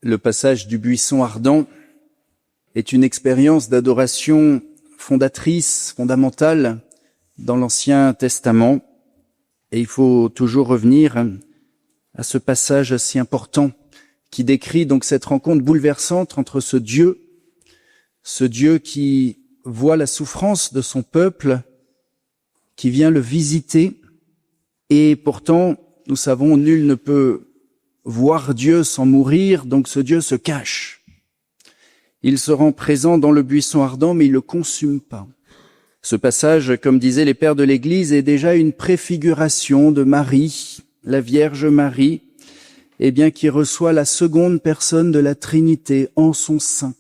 Le passage du buisson ardent est une expérience d'adoration fondatrice, fondamentale dans l'Ancien Testament. Et il faut toujours revenir à ce passage si important qui décrit donc cette rencontre bouleversante entre ce Dieu qui voit la souffrance de son peuple, qui vient le visiter, et pourtant, nous savons, nul ne peut voir Dieu sans mourir, donc ce Dieu se cache. Il se rend présent dans le buisson ardent, mais il ne le consume pas. Ce passage, comme disaient les pères de l'Église, est déjà une préfiguration de Marie, la Vierge Marie, qui reçoit la seconde personne de la Trinité en son sein,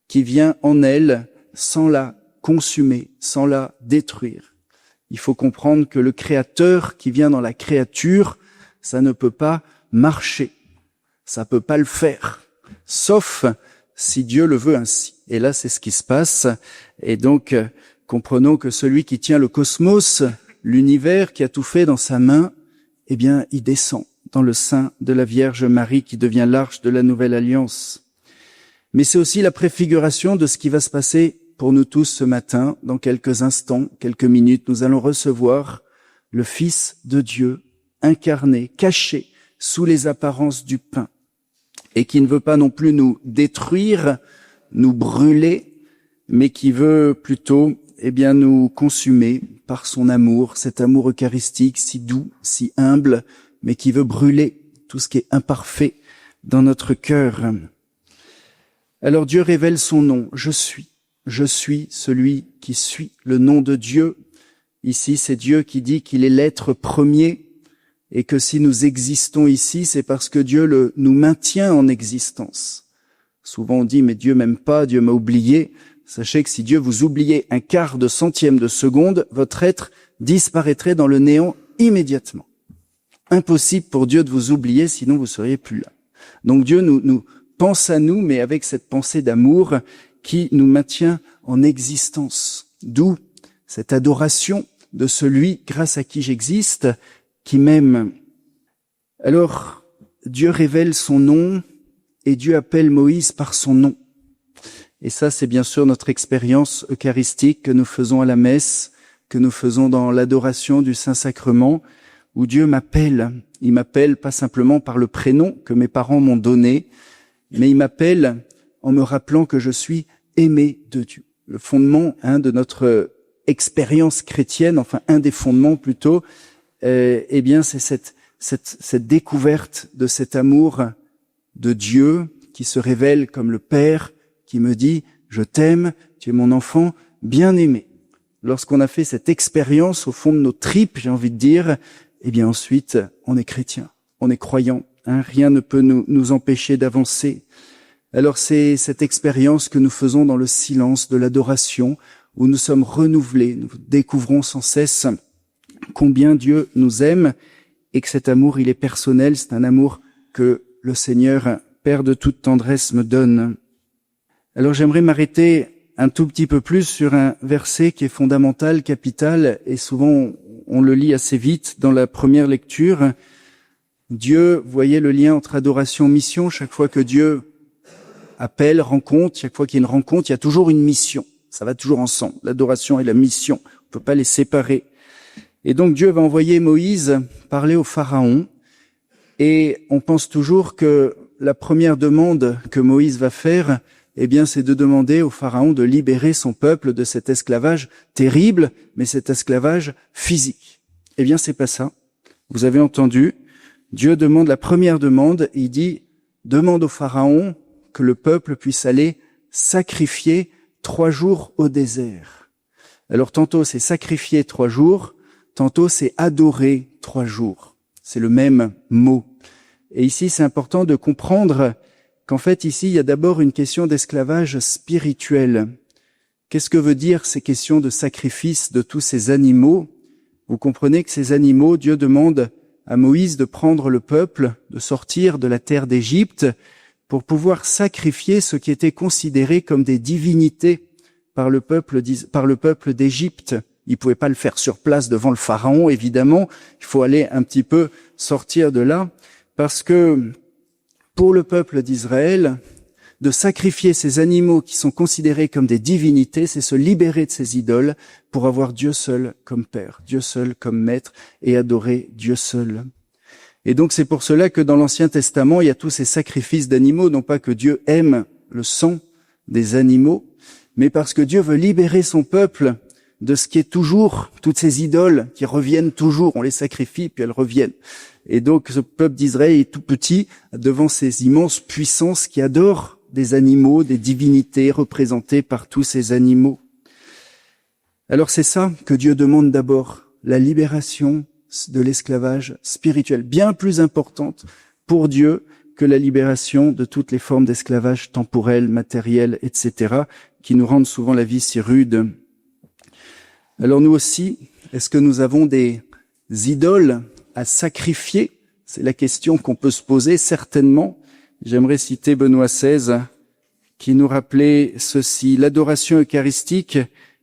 qui vient en elle sans la consumer, sans la détruire. Il faut comprendre que le Créateur qui vient dans la créature, ça ne peut pas marcher, ça peut pas le faire, sauf si Dieu le veut ainsi. Et là, c'est ce qui se passe. Et donc, comprenons que celui qui tient le cosmos, l'univers, qui a tout fait dans sa main, il descend dans le sein de la Vierge Marie qui devient l'arche de la Nouvelle Alliance. Mais c'est aussi la préfiguration de ce qui va se passer pour nous tous ce matin. Dans quelques instants, quelques minutes, nous allons recevoir le Fils de Dieu, incarné, caché sous les apparences du pain, et qui ne veut pas non plus nous détruire, nous brûler, mais qui veut plutôt nous consumer par son amour, cet amour eucharistique si doux, si humble, mais qui veut brûler tout ce qui est imparfait dans notre cœur. Alors Dieu révèle son nom, je suis celui qui suis, le nom de Dieu. Ici, c'est Dieu qui dit qu'il est l'être premier et que si nous existons ici, c'est parce que Dieu nous maintient en existence. Souvent on dit, mais Dieu m'aime pas, Dieu m'a oublié. Sachez que si Dieu vous oubliait un quart de centième de seconde, votre être disparaîtrait dans le néant immédiatement. Impossible pour Dieu de vous oublier, sinon vous seriez plus là. Donc Dieu nous pense à nous, mais avec cette pensée d'amour qui nous maintient en existence. D'où cette adoration de celui grâce à qui j'existe, qui m'aime. Alors, Dieu révèle son nom et Dieu appelle Moïse par son nom. Et ça, c'est bien sûr notre expérience eucharistique que nous faisons à la messe, que nous faisons dans l'adoration du Saint-Sacrement, où Dieu m'appelle. Il m'appelle pas simplement par le prénom que mes parents m'ont donné, mais il m'appelle en me rappelant que je suis aimé de Dieu. Le fondement de notre expérience chrétienne, enfin un des fondements plutôt, c'est cette découverte de cet amour de Dieu qui se révèle comme le Père, qui me dit « Je t'aime, tu es mon enfant bien-aimé ». Lorsqu'on a fait cette expérience au fond de nos tripes, j'ai envie de dire, ensuite, on est chrétien, on est croyant. Rien ne peut nous empêcher d'avancer. Alors c'est cette expérience que nous faisons dans le silence de l'adoration, où nous sommes renouvelés, nous découvrons sans cesse combien Dieu nous aime et que cet amour, il est personnel, c'est un amour que le Seigneur, Père de toute tendresse, me donne. Alors j'aimerais m'arrêter un tout petit peu plus sur un verset qui est fondamental, capital, et souvent on le lit assez vite dans la première lecture. Dieu, voyez le lien entre adoration et mission, chaque fois que Dieu appelle, rencontre, chaque fois qu'il y a une rencontre, il y a toujours une mission. Ça va toujours ensemble, l'adoration et la mission. On ne peut pas les séparer. Et donc Dieu va envoyer Moïse parler au Pharaon. Et on pense toujours que la première demande que Moïse va faire, c'est de demander au Pharaon de libérer son peuple de cet esclavage terrible, mais cet esclavage physique. C'est pas ça. Vous avez entendu, Dieu demande la première demande, il dit, demande au Pharaon que le peuple puisse aller sacrifier 3 jours au désert. Alors tantôt c'est sacrifier 3 jours, tantôt c'est adorer 3 jours. C'est le même mot. Et ici c'est important de comprendre qu'en fait ici il y a d'abord une question d'esclavage spirituel. Qu'est-ce que veut dire ces questions de sacrifice de tous ces animaux? Vous comprenez que ces animaux, Dieu demande à Moïse de prendre le peuple, de sortir de la terre d'Égypte pour pouvoir sacrifier ce qui était considéré comme des divinités par le peuple d'Égypte. Il pouvait pas le faire sur place devant le pharaon, évidemment. Il faut aller un petit peu sortir de là parce que pour le peuple d'Israël, de sacrifier ces animaux qui sont considérés comme des divinités, c'est se libérer de ces idoles pour avoir Dieu seul comme Père, Dieu seul comme Maître et adorer Dieu seul. Et donc c'est pour cela que dans l'Ancien Testament, il y a tous ces sacrifices d'animaux, non pas que Dieu aime le sang des animaux, mais parce que Dieu veut libérer son peuple de ce qui est toujours, toutes ces idoles qui reviennent toujours, on les sacrifie puis elles reviennent. Et donc ce peuple d'Israël est tout petit devant ces immenses puissances qui adorent des animaux, des divinités représentées par tous ces animaux. Alors c'est ça que Dieu demande d'abord, la libération de l'esclavage spirituel, bien plus importante pour Dieu que la libération de toutes les formes d'esclavage temporel, matériel, etc., qui nous rendent souvent la vie si rude. Alors nous aussi, est-ce que nous avons des idoles à sacrifier? C'est la question qu'on peut se poser, certainement. J'aimerais citer Benoît XVI, qui nous rappelait ceci: l'adoration eucharistique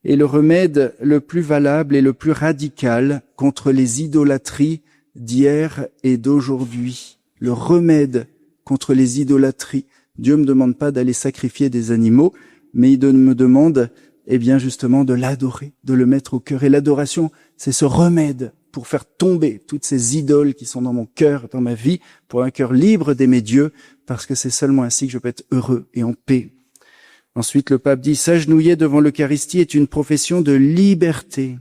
est le remède le plus valable et le plus radical contre les idolâtries d'hier et d'aujourd'hui. Le remède contre les idolâtries. Dieu me demande pas d'aller sacrifier des animaux, mais il me demande, bien justement, de l'adorer, de le mettre au cœur. Et l'adoration, c'est ce remède pour faire tomber toutes ces idoles qui sont dans mon cœur, dans ma vie, pour un cœur libre d'aimer Dieu, parce que c'est seulement ainsi que je peux être heureux et en paix. Ensuite, le pape dit, s'agenouiller devant l'Eucharistie est une profession de liberté.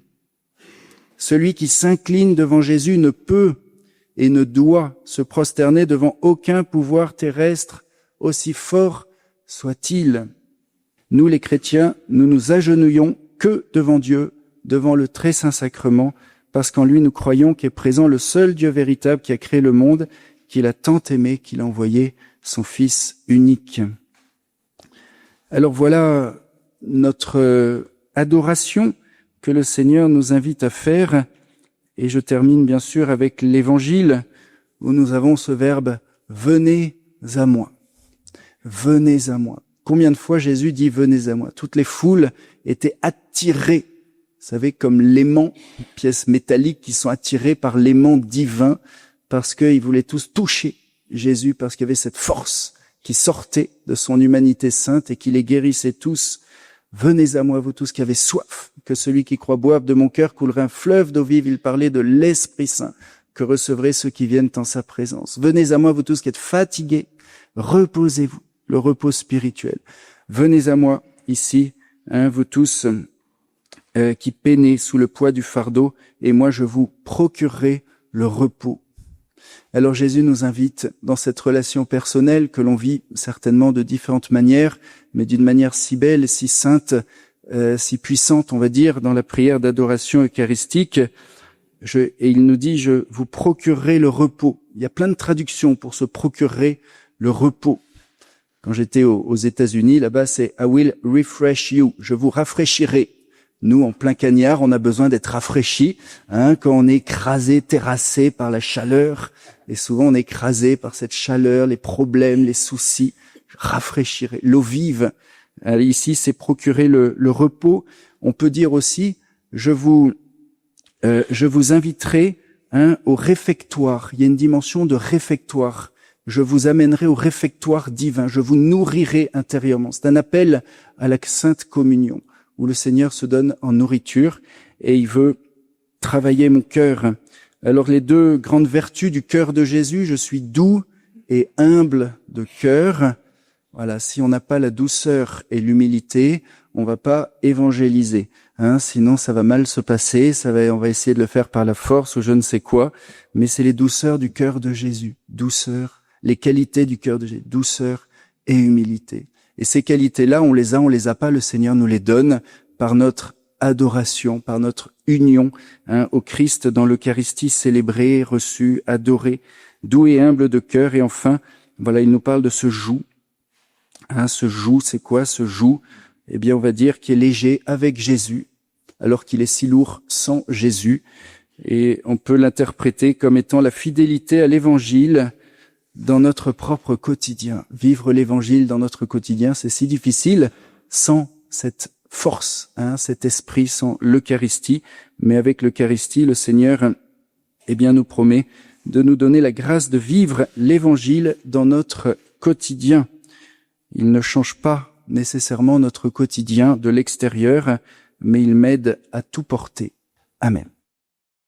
Celui qui s'incline devant Jésus ne peut et ne doit se prosterner devant aucun pouvoir terrestre, aussi fort soit-il. Nous, les chrétiens, nous nous agenouillons que devant Dieu, devant le très saint sacrement, parce qu'en lui nous croyons qu'est présent le seul Dieu véritable qui a créé le monde, qu'il a tant aimé, qu'il a envoyé son Fils unique. Alors voilà notre adoration que le Seigneur nous invite à faire. Et je termine bien sûr avec l'Évangile, où nous avons ce verbe « venez à moi ». Venez à moi. Combien de fois Jésus dit « venez à moi ». Toutes les foules étaient attirées, vous savez, comme l'aimant, pièces métalliques qui sont attirées par l'aimant divin, parce qu'ils voulaient tous toucher Jésus, parce qu'il y avait cette force qui sortait de son humanité sainte et qui les guérissait tous. Venez à moi, vous tous qui avez soif, que celui qui croit boive de mon cœur coulerait un fleuve d'eau vive. Il parlait de l'Esprit Saint que recevraient ceux qui viennent en sa présence. Venez à moi, vous tous qui êtes fatigués, reposez-vous, le repos spirituel. Venez à moi ici, vous tous qui peinez sous le poids du fardeau, et moi je vous procurerai le repos. Alors Jésus nous invite dans cette relation personnelle que l'on vit certainement de différentes manières, mais d'une manière si belle, si sainte, si puissante, on va dire, dans la prière d'adoration eucharistique. Et il nous dit, je vous procurerai le repos. Il y a plein de traductions pour se procurer le repos. Quand j'étais aux États-Unis, là-bas, c'est I will refresh you. Je vous rafraîchirai. Nous, en plein cagnard, on a besoin d'être rafraîchis, quand on est écrasé, terrassé par la chaleur. Et souvent, on est écrasé par cette chaleur, les problèmes, les soucis. Rafraîchirai. L'eau vive. Ici, c'est procurer le repos. On peut dire aussi, je vous inviterai au réfectoire. Il y a une dimension de réfectoire. Je vous amènerai au réfectoire divin. Je vous nourrirai intérieurement. C'est un appel à la Sainte Communion, où le Seigneur se donne en nourriture et il veut travailler mon cœur. Alors les deux grandes vertus du cœur de Jésus, je suis doux et humble de cœur. Voilà, si on n'a pas la douceur et l'humilité, on va pas évangéliser. Sinon ça va mal se passer, on va essayer de le faire par la force ou je ne sais quoi, mais c'est les douceurs du cœur de Jésus. Douceur, les qualités du cœur de Jésus, douceur et humilité. Et ces qualités-là, on les a pas, le Seigneur nous les donne par notre adoration, par notre union au Christ dans l'Eucharistie célébrée, reçue, adorée, doux et humble de cœur. Et enfin, voilà, il nous parle de ce joug. Ce joug, c'est quoi ce joug? Eh bien, on va dire qu'il est léger avec Jésus, alors qu'il est si lourd sans Jésus. Et on peut l'interpréter comme étant la fidélité à l'Évangile dans notre propre quotidien. Vivre l'Évangile dans notre quotidien, c'est si difficile sans cette force, cet esprit, sans l'Eucharistie. Mais avec l'Eucharistie, le Seigneur, nous promet de nous donner la grâce de vivre l'Évangile dans notre quotidien. Il ne change pas nécessairement notre quotidien de l'extérieur, mais il m'aide à tout porter. Amen.